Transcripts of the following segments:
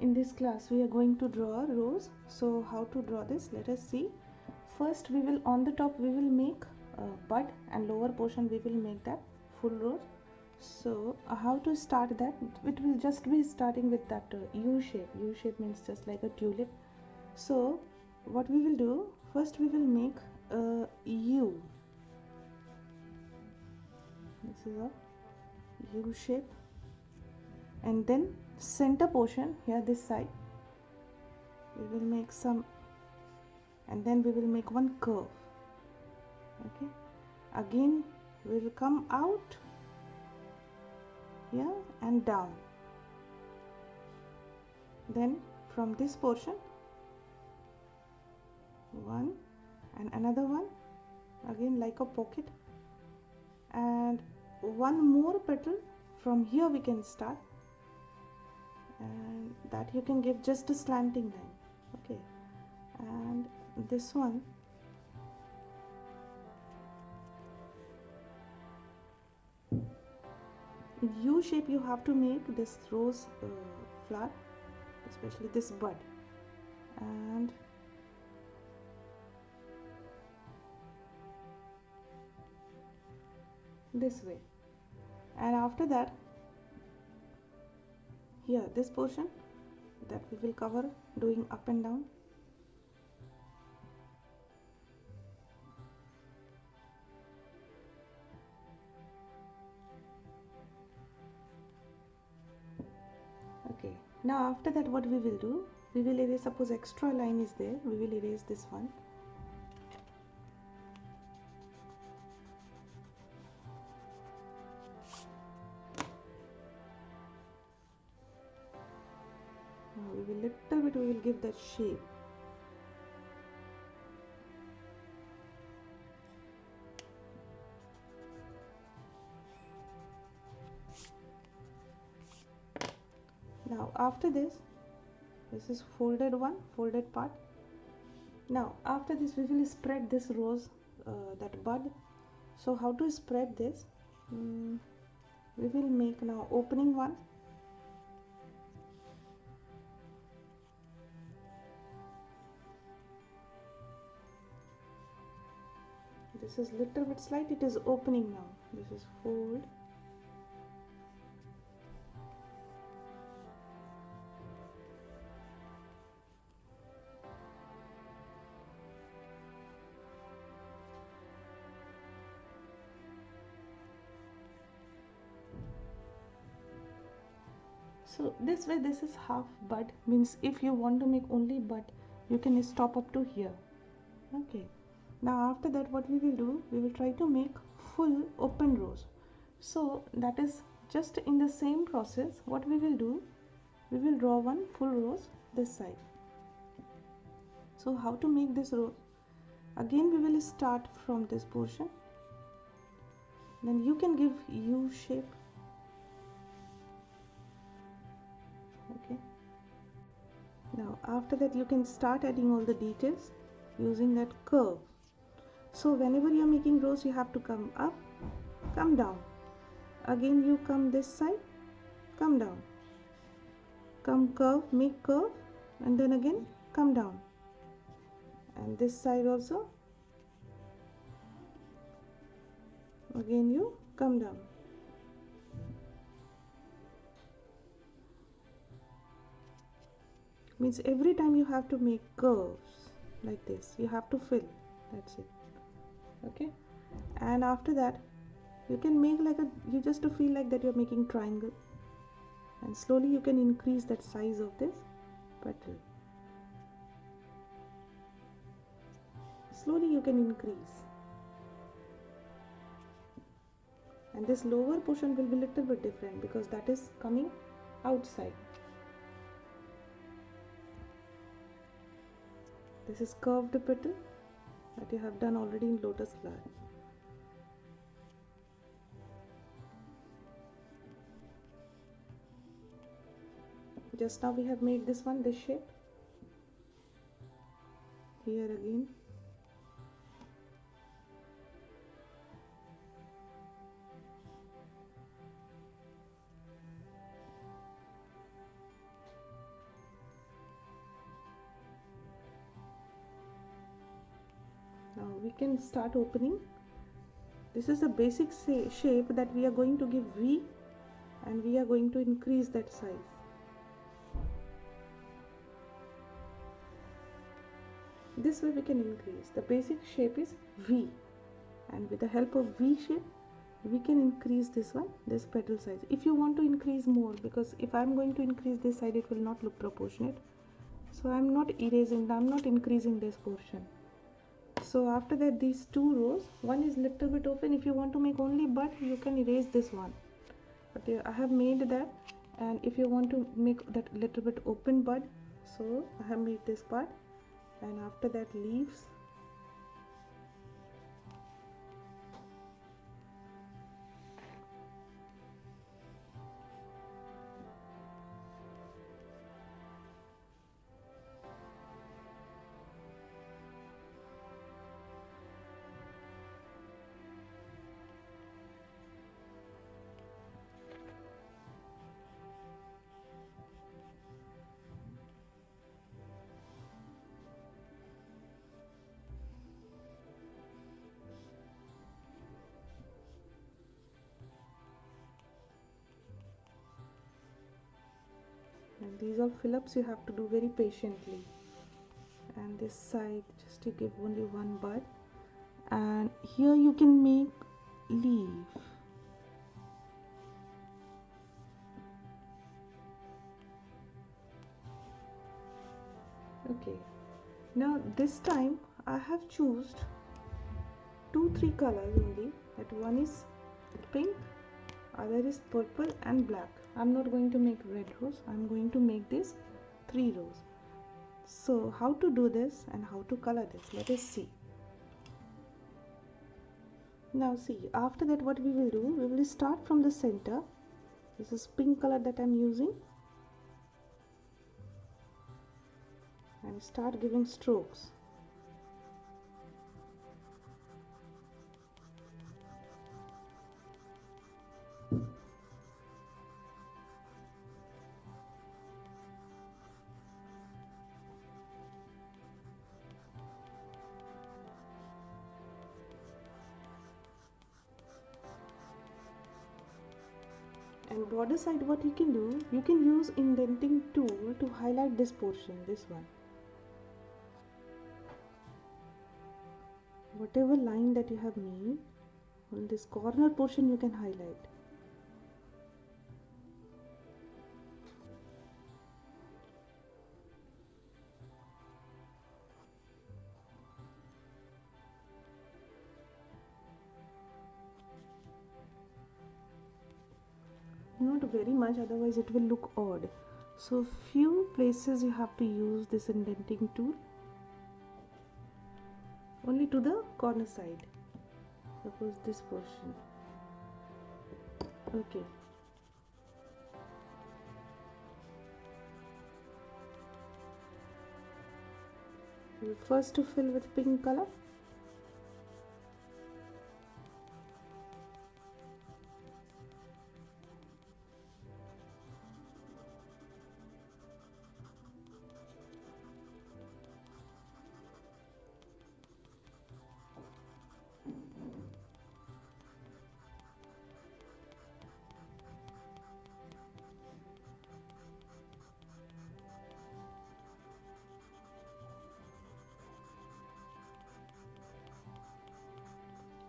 In this class we are going to draw rows. So how to draw this, let us see. First we will, on the top we will make a bud, and lower portion we will make that full rows. So how to start that? It will just be starting with that U shape. U shape means just like a tulip. So what we will do, first we will make a U. This is a U shape, and then center portion here, this side we will make some, and then we will make one curve. Okay, again we will come out here and down. Then from this portion one, and another one again like a pocket, and one more petal from here we can start, and that you can give just a slanting line. Okay, and this one U shape you have to make this rose flower, especially this bud, and this way. And after that, here this portion that we will cover doing up and down. Okay, now after that what we will do, we will erase, suppose extra line is there, we will erase this one. Now we will little bit, we will give that shape. Now after this is folded one, folded part. Now after this we will spread this rose, that bud. So how to spread this? We will make now opening one, this is little bit slight, it is opening now. This is fold, so this way. This is half bud, means if you want to make only bud you can stop up to here. Okay, now after that what we will do, we will try to make full open rows. So that is just in the same process. What we will do, we will draw one full rows this side. So how to make this row? Again we will start from this portion, then you can give U shape. Okay, now after that you can start adding all the details using that curve. So whenever you are making rows, you have to come up, come down, again you come this side, come down, come curve, make curve, and then again come down, and this side also again you come down. Means every time you have to make curves like this, you have to fill, that's it. Okay, and after that you can make like a, you just to feel like that you're making triangle, and slowly you can increase that size of this petal. Slowly you can increase, and this lower portion will be little bit different because that is coming outside. This is curved petal that you have done already in lotus flower. Just now we have made this one, this shape. Here again we can start opening. This is the basic shape that we are going to give V, and we are going to increase that size. This way we can increase. The basic shape is V, and with the help of V shape we can increase this one, this petal size. If you want to increase more, because if I'm going to increase this side it will not look proportionate, so I'm not erasing, I'm not increasing this portion. So after that, these two rows, one is little bit open. If you want to make only bud, you can erase this one, but I have made that. And if you want to make that little bit open bud, so I have made this part, and after that leaves. And these all fill-ups you have to do very patiently. And this side, just to give only one bud, and here you can make leaf. Okay, now this time I have chosen 2-3 colors only. That one is pink, other is purple and black. I'm not going to make red rose, I'm going to make this 3 rows. So how to do this and how to color this, let us see. Now see, after that what we will do, we will start from the center. This is pink color that I'm using, and start giving strokes. And border side, what you can do, you can use indenting tool to highlight this portion, this one. Whatever line that you have made, on this corner portion you can highlight. Not very much, otherwise it will look odd. So few places you have to use this indenting tool, only to the corner side, suppose this portion. Okay, first to fill with pink color.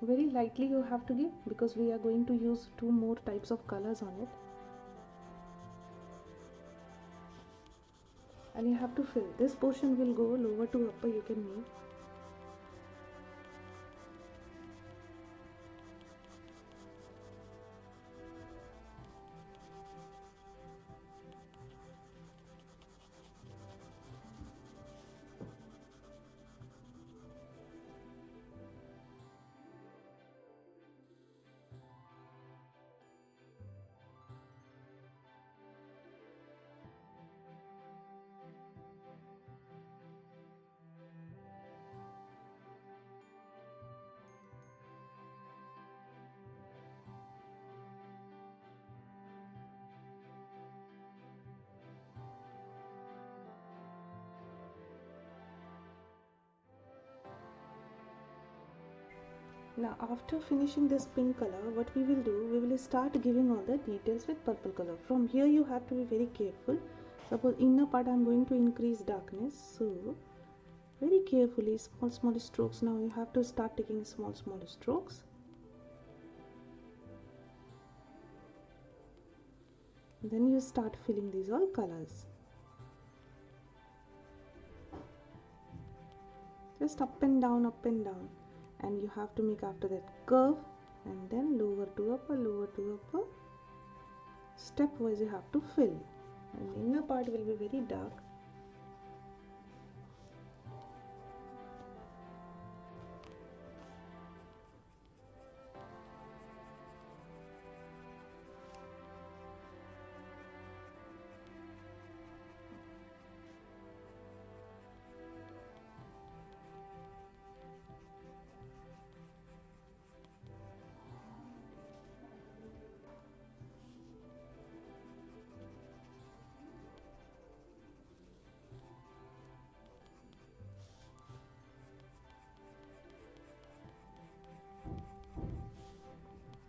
Very lightly you have to give, because we are going to use 2 more types of colors on it. And you have to fill, this portion will go lower to upper, you can make. Now after finishing this pink color, what we will do, we will start giving all the details with purple color. From here you have to be very careful. Suppose inner part I am going to increase darkness, so very carefully small strokes. Now you have to start taking small strokes. Then you start filling these all colors. Just up and down, and you have to make after that curve, and then lower to upper. Stepwise you have to fill, and the inner part will be very dark.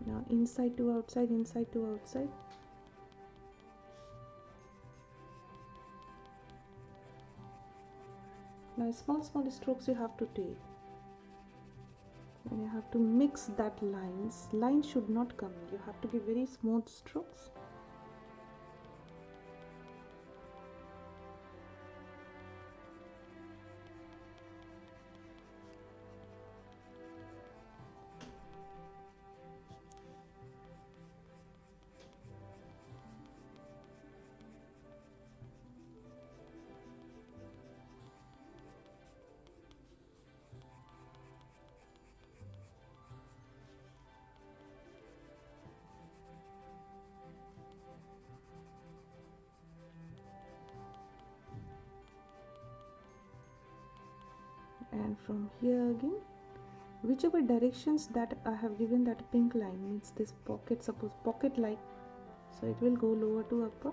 Now inside to outside, inside to outside. Now small strokes you have to take, and you have to mix that lines. Lines should not come. You have to give very smooth strokes. And from here again, whichever directions that I have given that pink line means this pocket, suppose pocket like, so it will go lower to upper.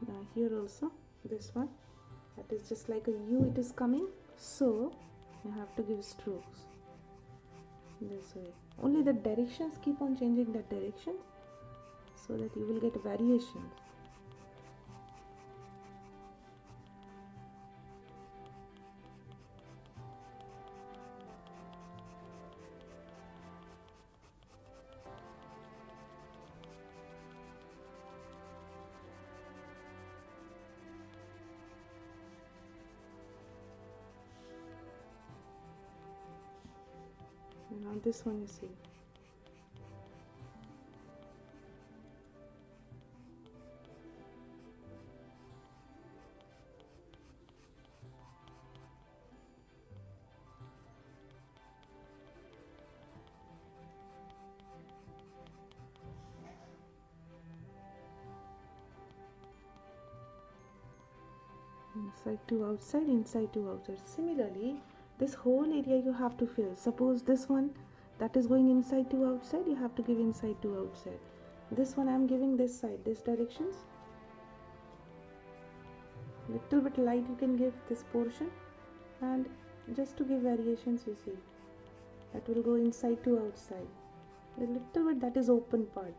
Now here also, this one, that is just like a U, it is coming, so you have to give strokes this way. Only the directions, keep on changing the direction so that you will get variations. Now this one you see. Inside to outside, inside to outside. Similarly, this whole area you have to fill. Suppose this one that is going inside to outside, you have to give inside to outside. This one I am giving this side, this directions. Little bit light you can give this portion, and just to give variations, you see, that will go inside to outside. A little bit that is open part.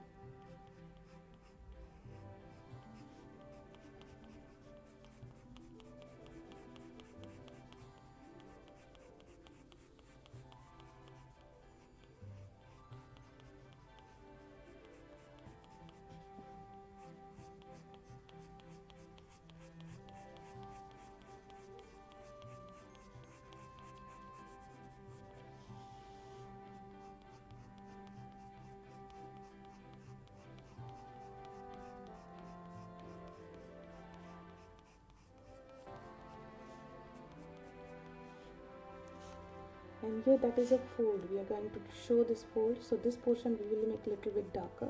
And here that is a fold, we are going to show this fold, so this portion we will make little bit darker.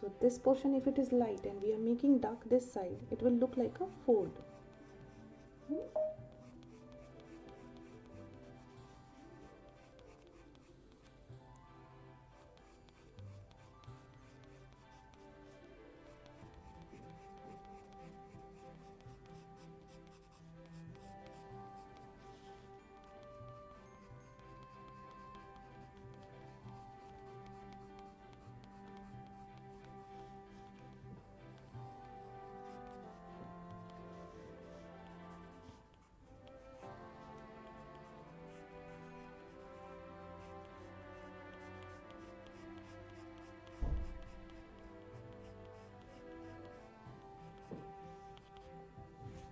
So this portion, if it is light and we are making dark this side, it will look like a fold.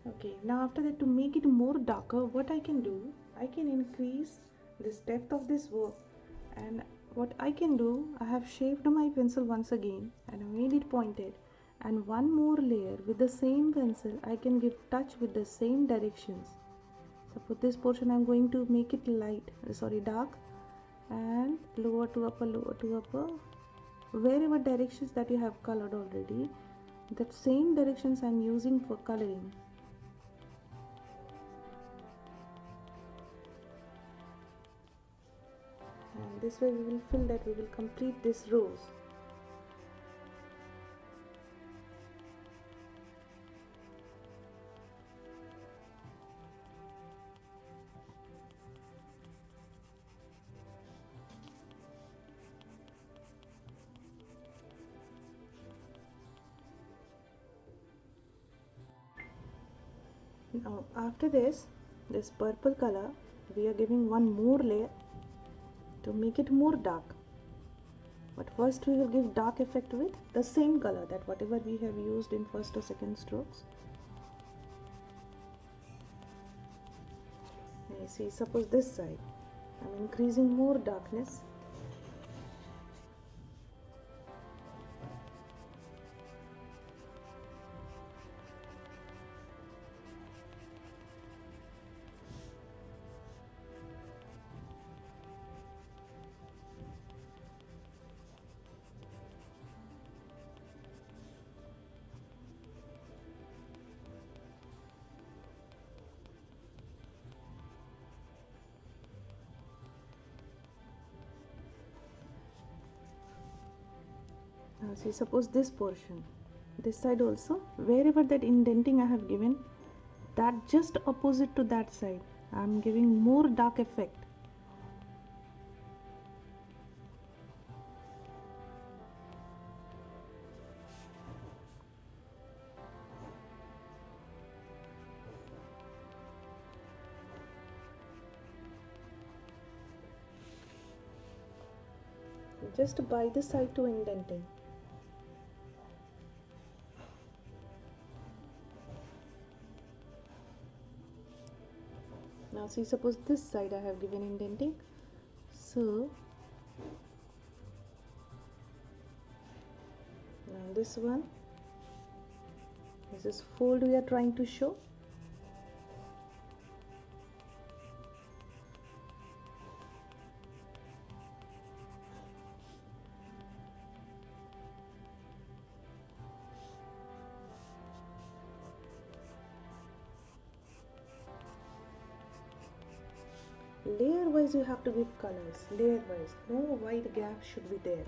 Okay, now after that, to make it more darker, what I can do, I can increase this depth of this work. And what I can do, I have shaped my pencil once again and I made it pointed, and one more layer with the same pencil I can give touch with the same directions. So for this portion I'm going to make it dark, and lower to upper, wherever directions that you have colored already, that same directions I'm using for coloring. And this way we will fill that, we will complete this rows. Now after this purple color, we are giving one more layer to make it more dark. But first we will give dark effect with the same color, that whatever we have used in first or second strokes. You see, suppose this side I'm increasing more darkness. Now see, suppose this portion, this side also, wherever that indenting I have given, that just opposite to that side I am giving more dark effect. Just by the side to indenting. Now see, suppose this side I have given indenting, so now this one, this is fold we are trying to show. Layer wise you have to give colors, layer wise, no white gap should be there.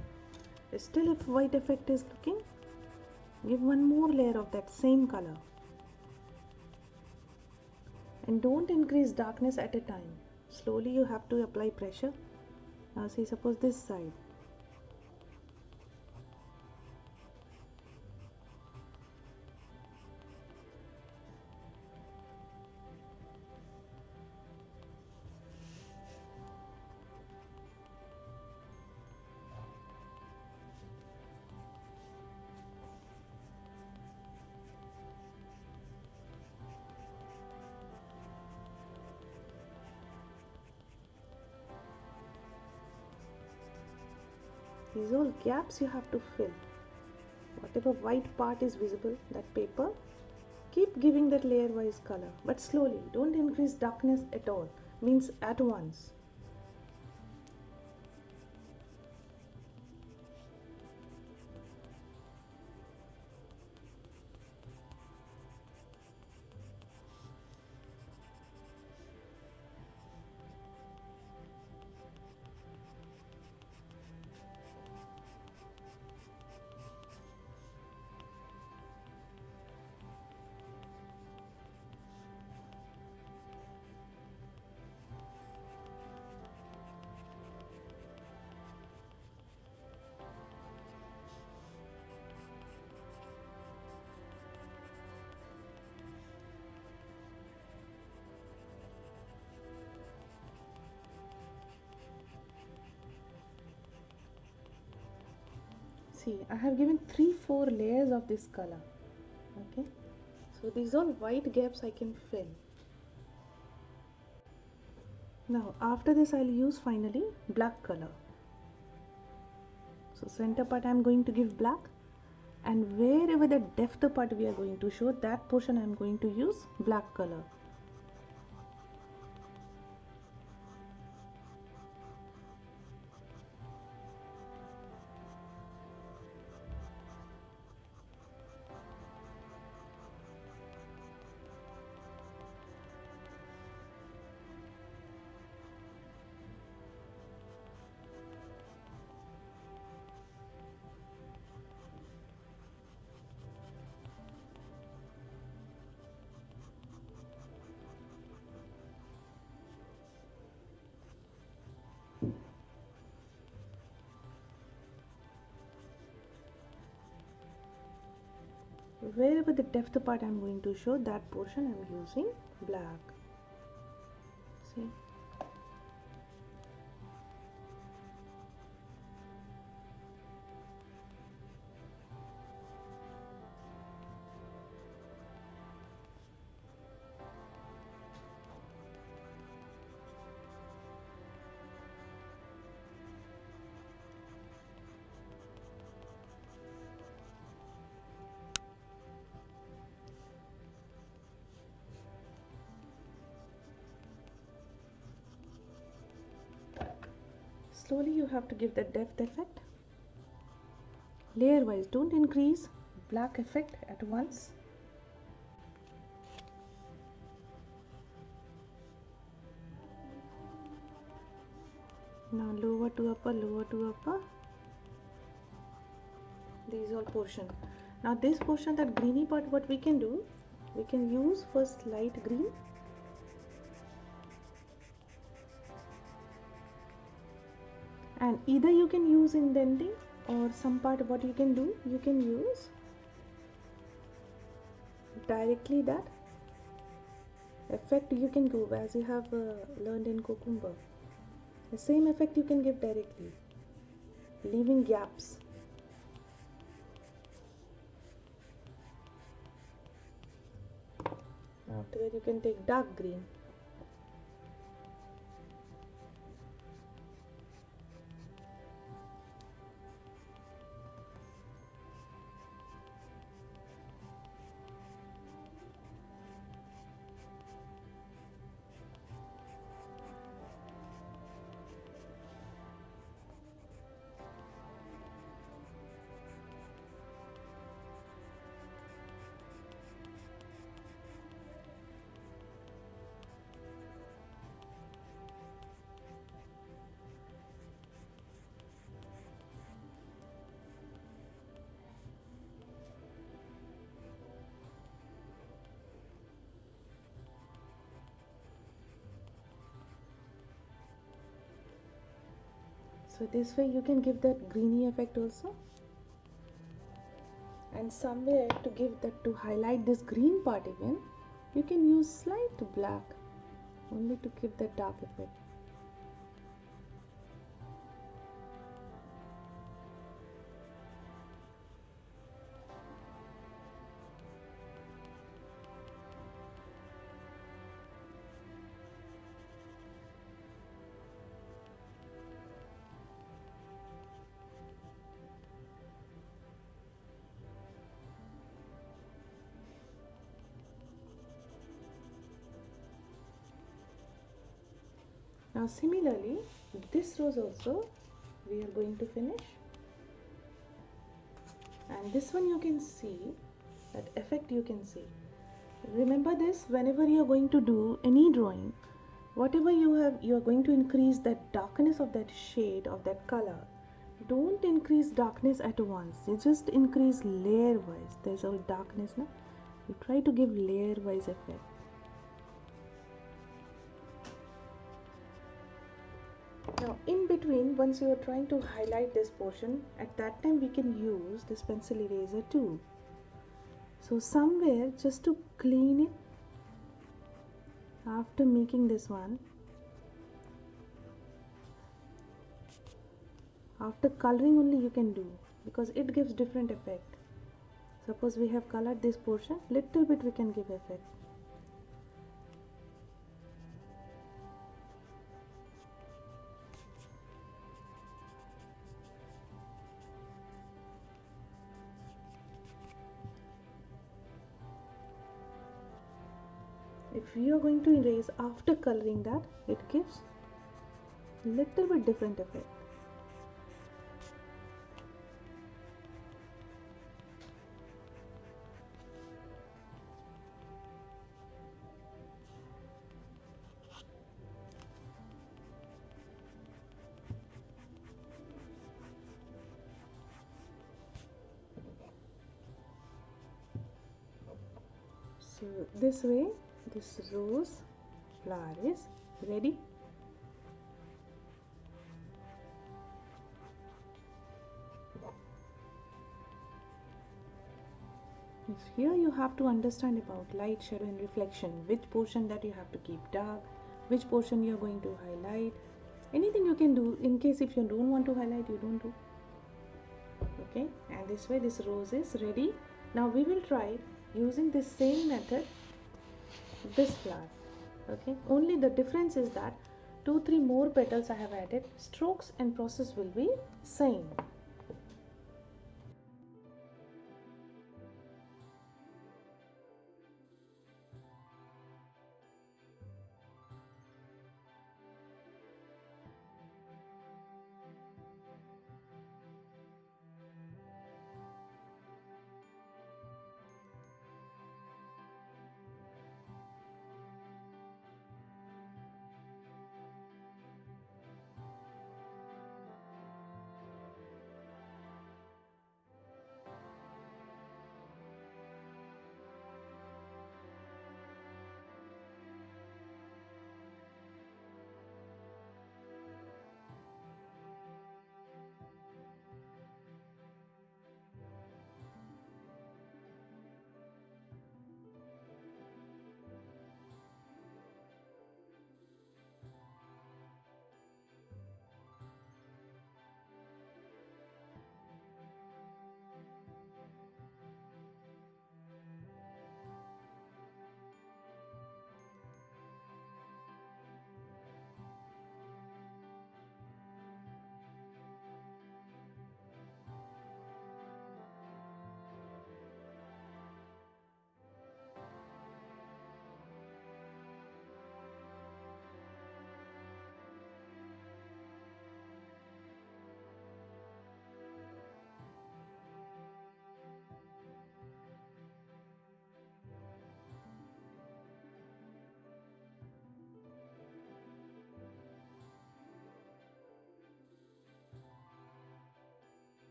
Still, if white effect is looking, give one more layer of that same color. And don't increase darkness at a time. Slowly you have to apply pressure. Now see, suppose this side. These all gaps you have to fill. Whatever white part is visible, that paper, keep giving that layer wise color, but slowly. Don't increase darkness at all, means at once. See, I have given 3-4 layers of this color. Okay, so these are white gaps I can fill. Now after this I'll use finally black color. So center part I am going to give black, and wherever the depth part we are going to show, that portion I am going to use black color. Wherever the depth part I am going to show, that portion I am using black. See. Slowly you have to give the depth effect. Layer wise, don't increase black effect at once. Now lower to upper, lower to upper. These all portion. Now this portion, that greeny part, what we can do, we can use first light green. And either you can use indenting, or some part what you can do, you can use directly that effect you can go as you have learned in Cucumber. The same effect you can give directly, leaving gaps. After that you can take dark green. So this way you can give that greeny effect also. And somewhere to give that, to highlight this green part even, you can use slight black only to give that dark effect. Now similarly, this rose also we are going to finish, and this one you can see that effect you can see. Remember this, whenever you are going to do any drawing, whatever you have, you are going to increase that darkness of that shade of that color. Don't increase darkness at once, you just increase layer wise. There's all darkness now, you try to give layer wise effect. Now in between, once you are trying to highlight this portion, at that time we can use this pencil eraser too. So somewhere just to clean it, after making this one, after coloring only you can do. because it gives different effect. Suppose we have colored this portion, little bit we can give effect. If you are going to erase after coloring that, it gives little bit different effect. So this way this rose flower is ready. Here you have to understand about light, shadow and reflection, which portion that you have to keep dark, which portion you are going to highlight. Anything you can do. In case if you don't want to highlight, you don't do. Okay, and this way this rose is ready. Now we will try using this same method this flower. Okay, only the difference is that 2-3 more petals I have added. Strokes and process will be same.